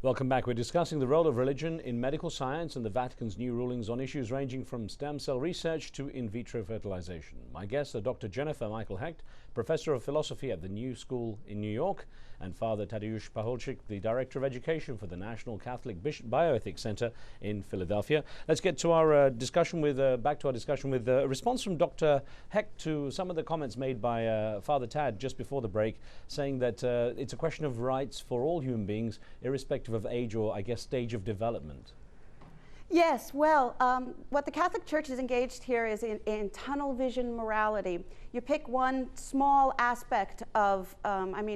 Welcome back. We're discussing the role of religion in medical science and the Vatican's new rulings on issues ranging from stem cell research to in vitro fertilization. My guests are Dr. Jennifer Michael Hecht, Professor of Philosophy at the New School in New York, and Father Tadeusz Pacholczyk, the Director of Education for the National Catholic Bioethics Center in Philadelphia. Let's get to our discussion with, back to our discussion with a response from Dr. Hecht to some of the comments made by Father Tad just before the break, saying that it's a question of rights for all human beings, irrespective of age or, I guess, stage of development. Yes, well, what the Catholic Church is engaged here is in tunnel vision morality. You pick one small aspect of,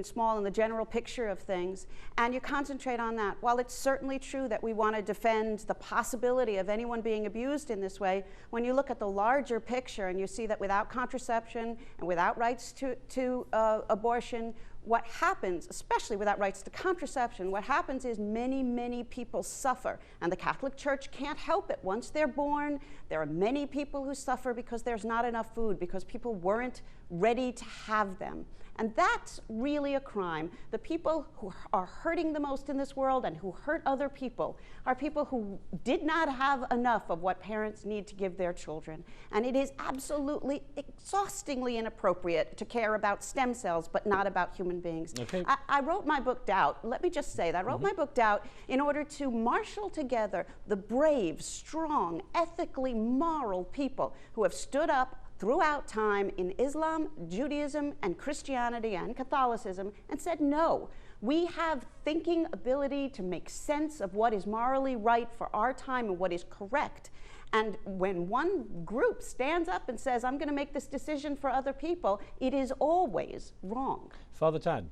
small in the general picture of things, and you concentrate on that. While it's certainly true that we want to defend the possibility of anyone being abused in this way, when you look at the larger picture and you see that without contraception and without rights to abortion, what happens, especially without rights to contraception, what happens is many, many people suffer. And the Catholic Church can't help it. Once they're born, there are many people who suffer because there's not enough food, because people weren't ready to have them. And that's really a crime. The people who are hurting the most in this world and who hurt other people are people who did not have enough of what parents need to give their children. And it is absolutely exhaustingly inappropriate to care about stem cells but not about human beings. Okay. I wrote my book Doubt. Let me just say that. I wrote my book Doubt in order to marshal together the brave, strong, ethically moral people who have stood up throughout time in Islam, Judaism, and Christianity and Catholicism and said, no, we have thinking ability to make sense of what is morally right for our time and what is correct. And when one group stands up and says, I'm going to make this decision for other people, it is always wrong. Father Tad.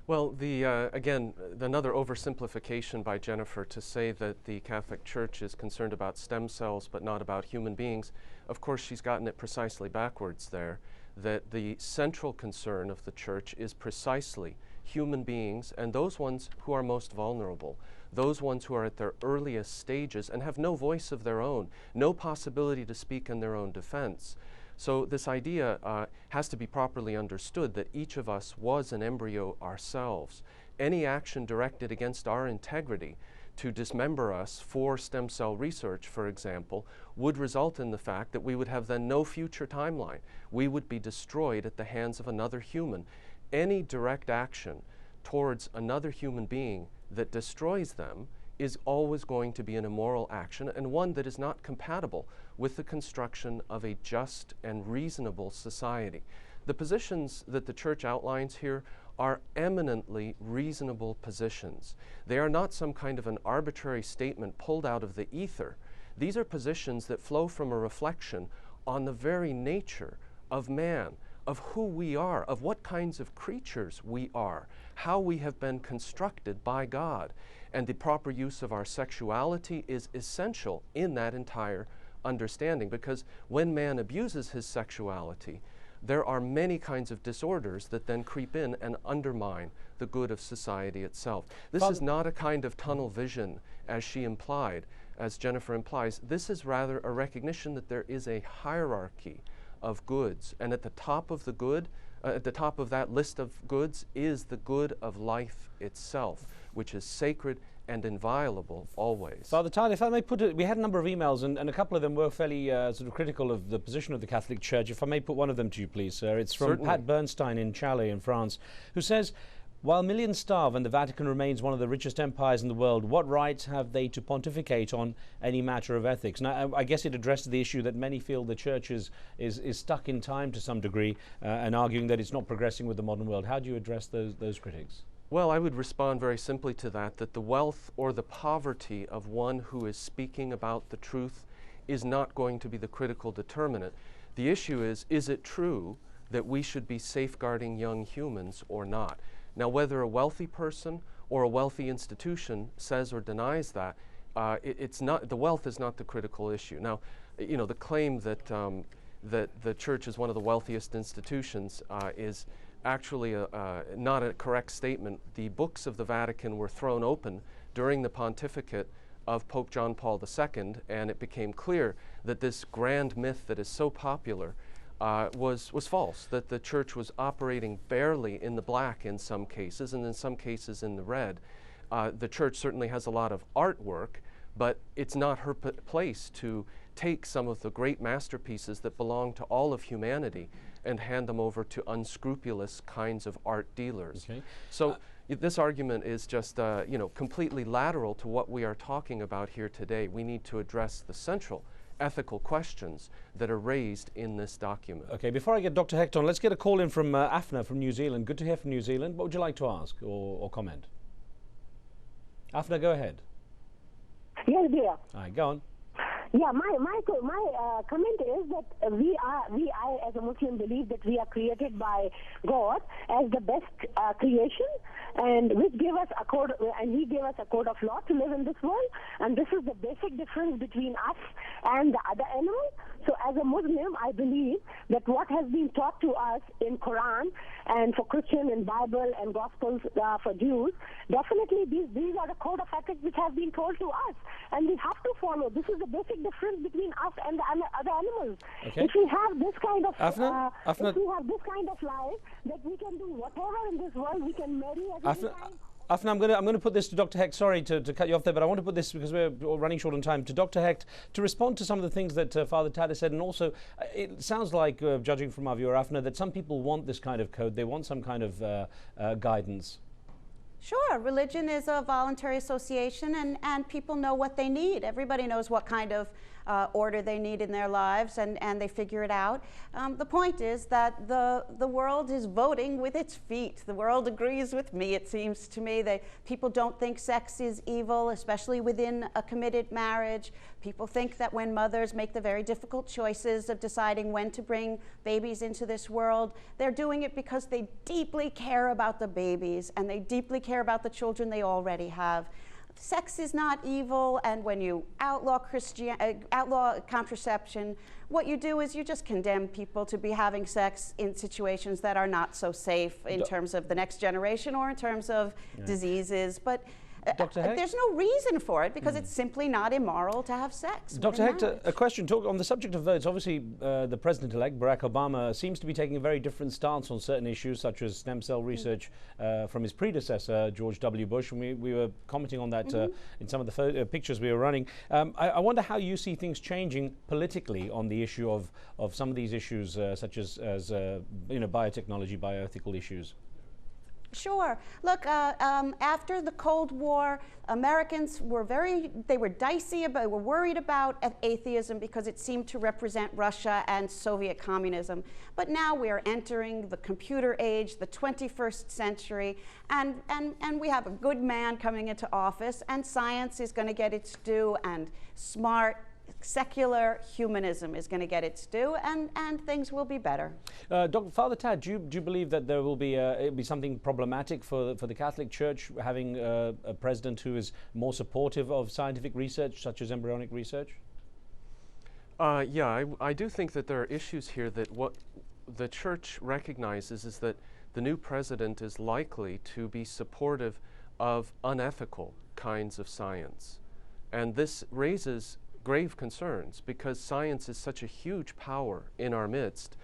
Well, again, another oversimplification by Jennifer to say that the Catholic Church is concerned about stem cells but not about human beings. Of course, she's gotten it precisely backwards there, that the central concern of the Church is precisely human beings and those ones who are most vulnerable, those ones who are at their earliest stages and have no voice of their own, no possibility to speak in their own defense. So this idea has to be properly understood that each of us was an embryo ourselves. Any action directed against our integrity to dismember us for stem cell research, for example, would result in the fact that we would have then no future timeline. We would be destroyed at the hands of another human. Any direct action towards another human being that destroys them is always going to be an immoral action and one that is not compatible with the construction of a just and reasonable society. The positions that the Church outlines here are eminently reasonable positions. They are not some kind of an arbitrary statement pulled out of the ether. These are positions that flow from a reflection on the very nature of man, of who we are, of what kinds of creatures we are, how we have been constructed by God. And the proper use of our sexuality is essential in that entire understanding, because when man abuses his sexuality, there are many kinds of disorders that then creep in and undermine the good of society itself. This is not a kind of tunnel vision, as she implied, as Jennifer implies. This is rather a recognition that there is a hierarchy of goods, and at the top of the good, at the top of that list of goods is the good of life itself, which is sacred and inviolable always. Father Tad, if I may put it, we had a number of emails and a couple of them were fairly sort of critical of the position of the Catholic Church. If I may put one of them to you, please, sir. It's from Certainly. Pat Bernstein in Calais in France, who says, while millions starve and the Vatican remains one of the richest empires in the world, what rights have they to pontificate on any matter of ethics? Now, I guess it addresses the issue that many feel the Church is stuck in time to some degree and arguing that it's not progressing with the modern world. How do you address those critics? Well, I would respond very simply to that the wealth or the poverty of one who is speaking about the truth is not going to be the critical determinant. The issue is it true that we should be safeguarding young humans or not? Now, whether a wealthy person or a wealthy institution says or denies that, it's not, the wealth is not the critical issue. Now, you know, the claim that that the Church is one of the wealthiest institutions is actually not a correct statement. The books of the Vatican were thrown open during the pontificate of Pope John Paul II, and it became clear that this grand myth that is so popular was false, that the Church was operating barely in the black in some cases, and in some cases in the red. The church certainly has a lot of artwork, but it's not her place to take some of the great masterpieces that belong to all of humanity and hand them over to unscrupulous kinds of art dealers. Okay. So this argument is just completely lateral to what we are talking about here today. We need to address the central ethical questions that are raised in this document. Okay, before I get Dr. Hecht on, let's get a call in from Afna from New Zealand. Good to hear from New Zealand. What would you like to ask or comment? Afna, go ahead. Yes, dear. All right, go on. Yeah, my comment is that I as a Muslim believe that we are created by God as the best creation, and which gave us a code, and He gave us a code of law to live in this world, and this is the basic difference between us and the other animals. So as a Muslim, I believe that what has been taught to us in Quran and for Christian and Bible and Gospels for Jews, definitely these are the code of ethics which have been told to us, and we have to follow. This is the basic difference between us and the other animals. Okay. If we have this kind of Afna? if we have this kind of life, that we can do whatever in this world, we can marry as many times. Afna, I'm going to put this to Dr. Hecht. Sorry to cut you off there, but I want to put this, because we're running short on time, to Dr. Hecht to respond to some of the things that Father Tad has said. And also, it sounds like, judging from our viewer, Afna, that some people want this kind of code. They want some kind of guidance. Sure, religion is a voluntary association, and people know what they need. Everybody knows what kind of order they need in their lives, and they figure it out. The point is that the world is voting with its feet. The world agrees with me, it seems to me. People don't think sex is evil, especially within a committed marriage. People think that when mothers make the very difficult choices of deciding when to bring babies into this world, they're doing it because they deeply care about the babies, and they deeply care about the children they already have. Sex is not evil, and when you outlaw contraception, what you do is you just condemn people to be having sex in situations that are not so safe in terms of the next generation or in terms of diseases. But Dr. Hecht? There's no reason for it, because it's simply not immoral to have sex. Dr. Hecht, a question on the subject of votes. Obviously, the president-elect, Barack Obama, seems to be taking a very different stance on certain issues, such as stem cell research from his predecessor, George W. Bush. And we were commenting on that in some of the pictures we were running. I wonder how you see things changing politically on the issue of some of these issues, such as biotechnology, bioethical issues. Sure. Look, after the Cold War, Americans were dicey about, they were worried about atheism because it seemed to represent Russia and Soviet communism. But now we are entering the computer age, the 21st century, and we have a good man coming into office, and science is going to get its due, and smart, secular humanism is going to get its due, and things will be better. Father Tad, do you believe that there will be something problematic for the Catholic Church having a president who is more supportive of scientific research, such as embryonic research? Yeah, I do think that there are issues here that what the Church recognizes is that the new president is likely to be supportive of unethical kinds of science. And this raises grave concerns, because science is such a huge power in our midst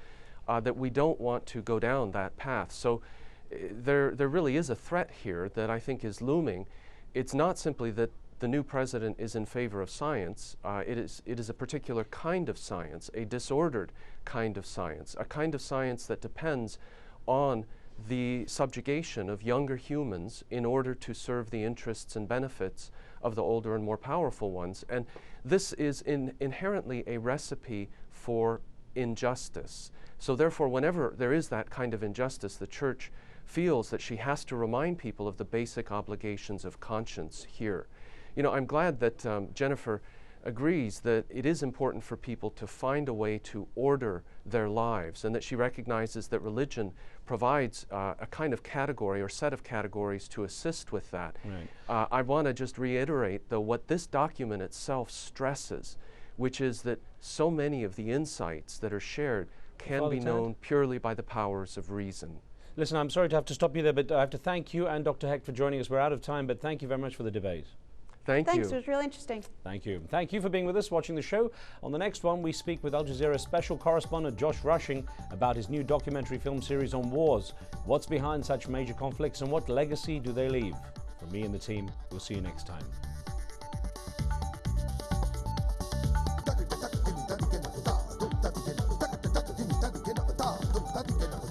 that we don't want to go down that path. So there really is a threat here that I think is looming. It's not simply that the new president is in favor of science. It is a particular kind of science, a disordered kind of science, a kind of science that depends on the subjugation of younger humans in order to serve the interests and benefits of the older and more powerful ones. And this is inherently a recipe for injustice. So therefore, whenever there is that kind of injustice, the Church feels that she has to remind people of the basic obligations of conscience here. You know, I'm glad that Jennifer agrees that it is important for people to find a way to order their lives, and that she recognizes that religion provides a kind of category or set of categories to assist with that. Right. I want to just reiterate, though, what this document itself stresses, which is that so many of the insights that are shared can be known purely by the powers of reason. Listen, I'm sorry to have to stop you there, but I have to thank you and Dr. Hecht for joining us. We're out of time, but thank you very much for the debate. Thanks, it was really interesting. Thank you. Thank you for being with us, watching the show. On the next one, we speak with Al Jazeera special correspondent Josh Rushing about his new documentary film series on wars. What's behind such major conflicts and what legacy do they leave? From me and the team, we'll see you next time. Dignitas